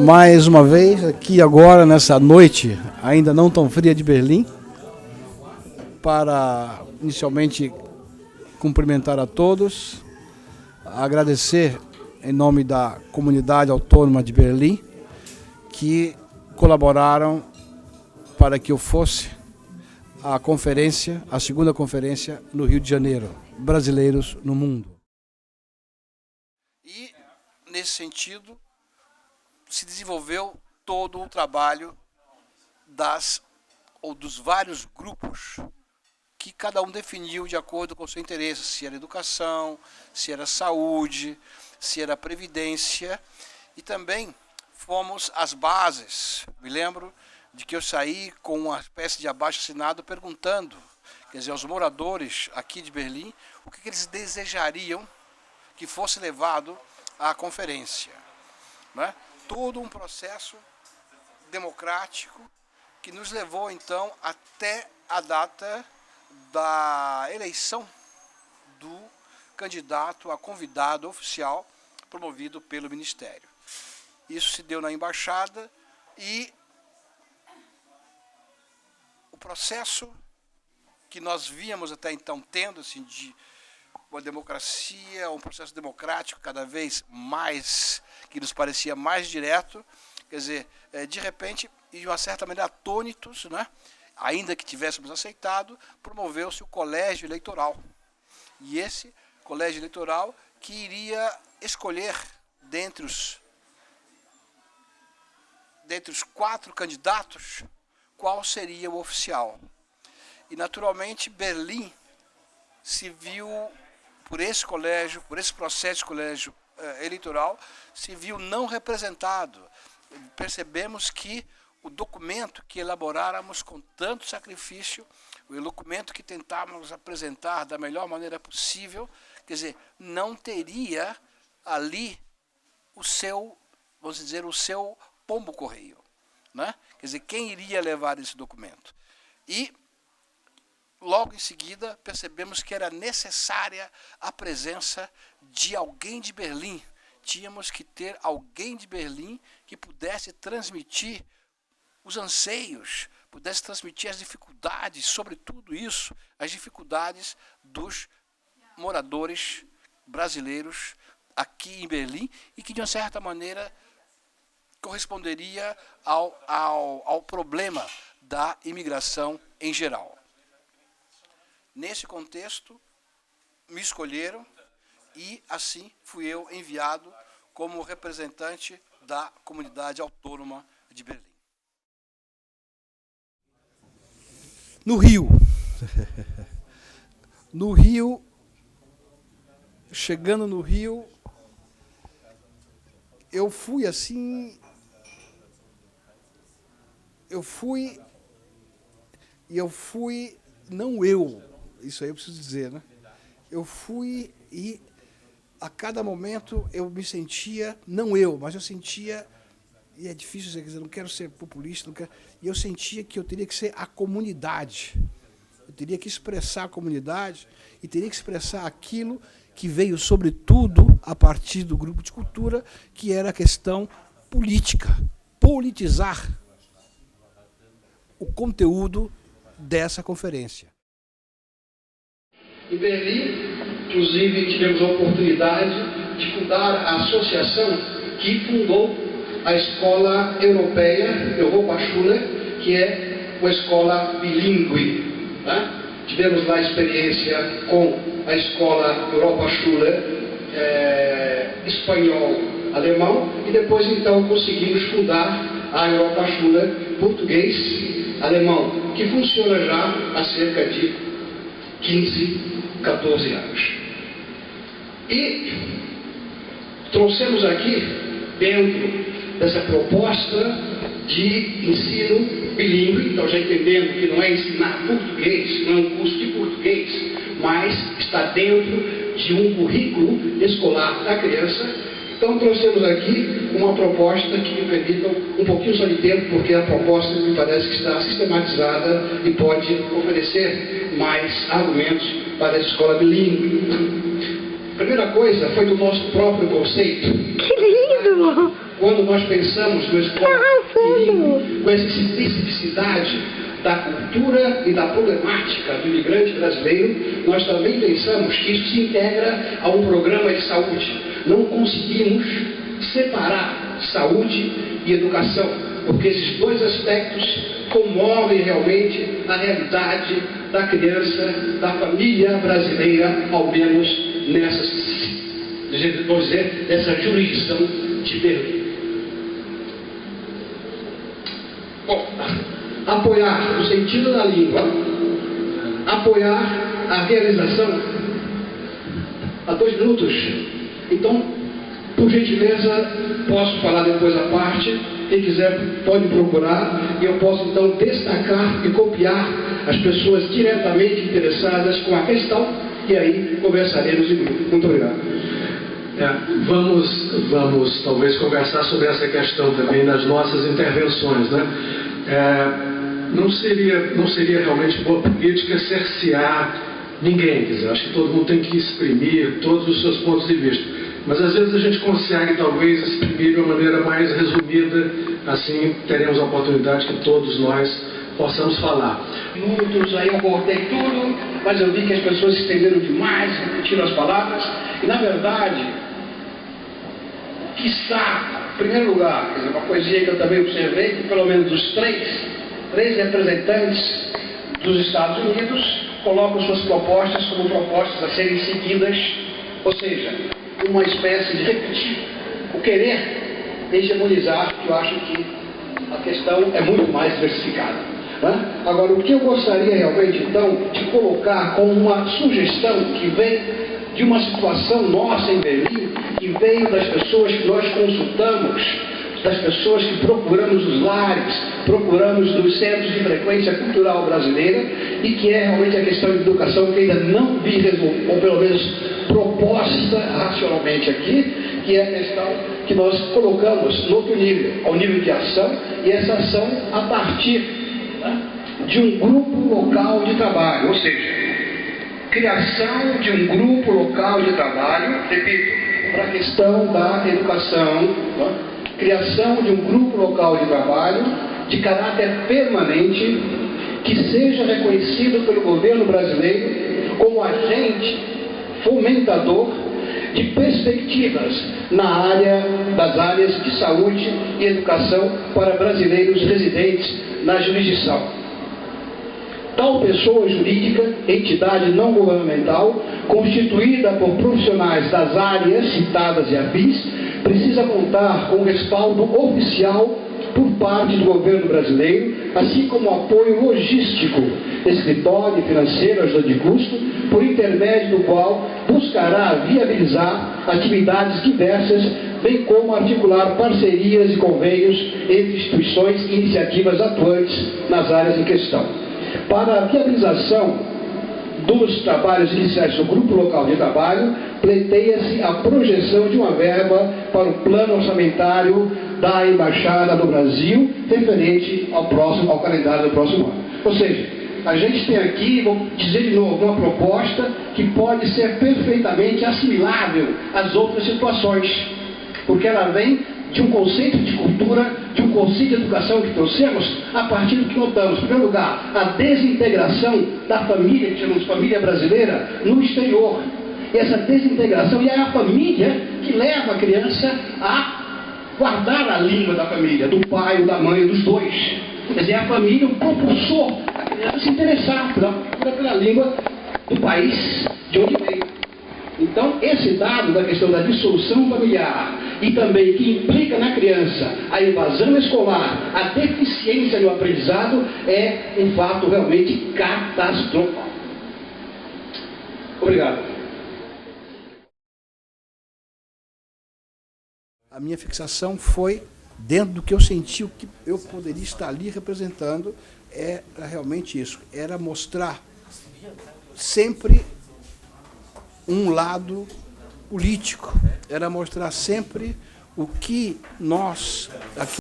Mais uma vez, aqui agora, nessa noite, ainda não tão fria de Berlim, para inicialmente cumprimentar a todos, agradecer em nome da comunidade autônoma de Berlim, que colaboraram para que eu fosse à conferência, a segunda conferência no Rio de Janeiro, Brasileiros no Mundo. E, nesse sentido, se desenvolveu todo o trabalho dos vários grupos que cada um definiu de acordo com o seu interesse, se era educação, se era saúde, se era previdência, e também fomos às bases. Me lembro de que eu saí com uma espécie de abaixo-assinado perguntando, quer dizer, aos moradores aqui de Berlim, o que eles desejariam que fosse levado à conferência, né? Todo um processo democrático que nos levou, então, até a data da eleição do candidato a convidado oficial promovido pelo Ministério. Isso se deu na embaixada e o processo que nós víamos até então tendo assim, de uma democracia, um processo democrático cada vez mais, que nos parecia mais direto, quer dizer, de repente, e de uma certa maneira atônitos, né? Ainda que tivéssemos aceitado, promoveu-se o colégio eleitoral. E esse colégio eleitoral que iria escolher dentre os 4 candidatos qual seria o oficial. E naturalmente Berlim se viu, por esse colégio, por esse processo de colégio eleitoral, se viu não representado. Percebemos que o documento que elaboráramos com tanto sacrifício, o documento que tentávamos apresentar da melhor maneira possível, quer dizer, não teria ali o seu, vamos dizer, o seu pombo-correio, né? Quer dizer, quem iria levar esse documento? E logo em seguida percebemos que era necessária a presença de alguém de Berlim. Tínhamos que ter alguém de Berlim que pudesse transmitir os anseios, pudesse transmitir as dificuldades, sobre tudo isso, as dificuldades dos moradores brasileiros aqui em Berlim e que, de uma certa maneira, corresponderia ao problema da imigração em geral. Nesse contexto, me escolheram e, assim, fui eu enviado como representante da comunidade autônoma de Berlim. No Rio, chegando no Rio, eu fui assim, não eu, isso aí eu preciso dizer, né? Eu fui e a cada momento eu me sentia, não eu, mas eu sentia, e é difícil dizer, quer dizer, não quero ser populista, e eu sentia que eu teria que ser a comunidade. Eu teria que expressar a comunidade e teria que expressar aquilo que veio, sobretudo, a partir do grupo de cultura, que era a questão política, politizar o conteúdo dessa conferência. Em Berlim, inclusive, tivemos a oportunidade de fundar a associação que fundou a Escola Europeia Europaschule, que é uma escola bilíngue. Né? Tivemos lá a experiência com a Escola Europaschule espanhol-alemão e depois, então, conseguimos fundar a Europaschule português-alemão, que funciona já há cerca de 15, 14 anos. E trouxemos aqui, dentro dessa proposta de ensino bilíngue, então já entendendo que não é ensinar português, não é um curso de português, mas está dentro de um currículo escolar da criança. Então trouxemos aqui uma proposta que me permita um pouquinho só de tempo, porque a proposta me parece que está sistematizada e pode oferecer mais argumentos para a escola bilíngue. A primeira coisa foi do nosso próprio conceito. Que lindo! quando nós pensamos no escola bilíngue, com essa especificidade da cultura e da problemática do imigrante brasileiro, nós também pensamos que isso se integra a um programa de saúde. Não conseguimos separar saúde e educação, porque esses dois aspectos comovem realmente a realidade da criança, da família brasileira, ao menos nessa jurisdição de Berlim. Bom, apoiar no sentido da língua, apoiar a realização. Há 2 minutos. Então, por gentileza, posso falar depois à parte. Quem quiser pode procurar e eu posso então destacar e copiar as pessoas diretamente interessadas com a questão e aí conversaremos em grupo. Muito obrigado. Vamos talvez conversar sobre essa questão também nas nossas intervenções, né? Não seria realmente boa política cercear ninguém, quer dizer, acho que todo mundo tem que exprimir todos os seus pontos de vista, mas às vezes a gente consegue talvez exprimir de uma maneira mais resumida, assim teremos a oportunidade que todos nós possamos falar. Minutos, aí eu cortei tudo, mas eu vi que as pessoas se estenderam demais, repetiram as palavras, e na verdade, quiçá, em primeiro lugar, quer dizer, uma coisinha que eu também observei, que pelo menos os três representantes dos Estados Unidos colocam suas propostas como propostas a serem seguidas, ou seja, uma espécie de repetir, o querer hegemonizar, que eu acho que a questão é muito mais diversificada. Né? Agora, o que eu gostaria realmente, então, de colocar como uma sugestão que vem de uma situação nossa em Berlim, que veio das pessoas que nós consultamos, das pessoas que procuramos os lares, procuramos nos centros de frequência cultural brasileira, e que é realmente a questão de educação que ainda não vi resolver, ou pelo menos proposta racionalmente aqui, que é a questão que nós colocamos no outro nível, ao nível de ação, e essa ação a partir, né, de um grupo local de trabalho, ou seja, criação de um grupo local de trabalho, repito, para a questão da educação, né, criação de um grupo local de trabalho de caráter permanente, que seja reconhecido pelo governo brasileiro como agente fomentador de perspectivas das áreas de saúde e educação para brasileiros residentes na jurisdição. Tal pessoa jurídica, entidade não governamental, constituída por profissionais das áreas citadas e afins, precisa contar com respaldo oficial por parte do governo brasileiro, assim como apoio logístico, escritório e financeiro, ajuda de custo, por intermédio do qual buscará viabilizar atividades diversas, bem como articular parcerias e convênios entre instituições e iniciativas atuantes nas áreas em questão. Para a viabilização dos trabalhos iniciais do grupo local de trabalho, pleiteia-se a projeção de uma verba para o plano orçamentário da Embaixada do Brasil, referente ao calendário do próximo ano. Ou seja, a gente tem aqui, vou dizer de novo, uma proposta que pode ser perfeitamente assimilável às outras situações, porque ela vem de um conceito de cultura, de um conceito de educação que trouxemos a partir do que notamos. Em primeiro lugar, a desintegração da família, que chamamos de família brasileira, no exterior. E essa desintegração, e é a família que leva a criança a guardar a língua da família, do pai ou da mãe, dos dois. Quer dizer, a família propulsou a criança a se interessar pela língua do país de onde veio. Então, esse dado da questão da dissolução familiar e também que implica na criança a evasão escolar, a deficiência no aprendizado, é um fato realmente catastrófico. Obrigado. A minha fixação foi, dentro do que eu senti, o que eu poderia estar ali representando, era realmente isso. Era mostrar sempre um lado político. Era mostrar sempre o que nós, aqui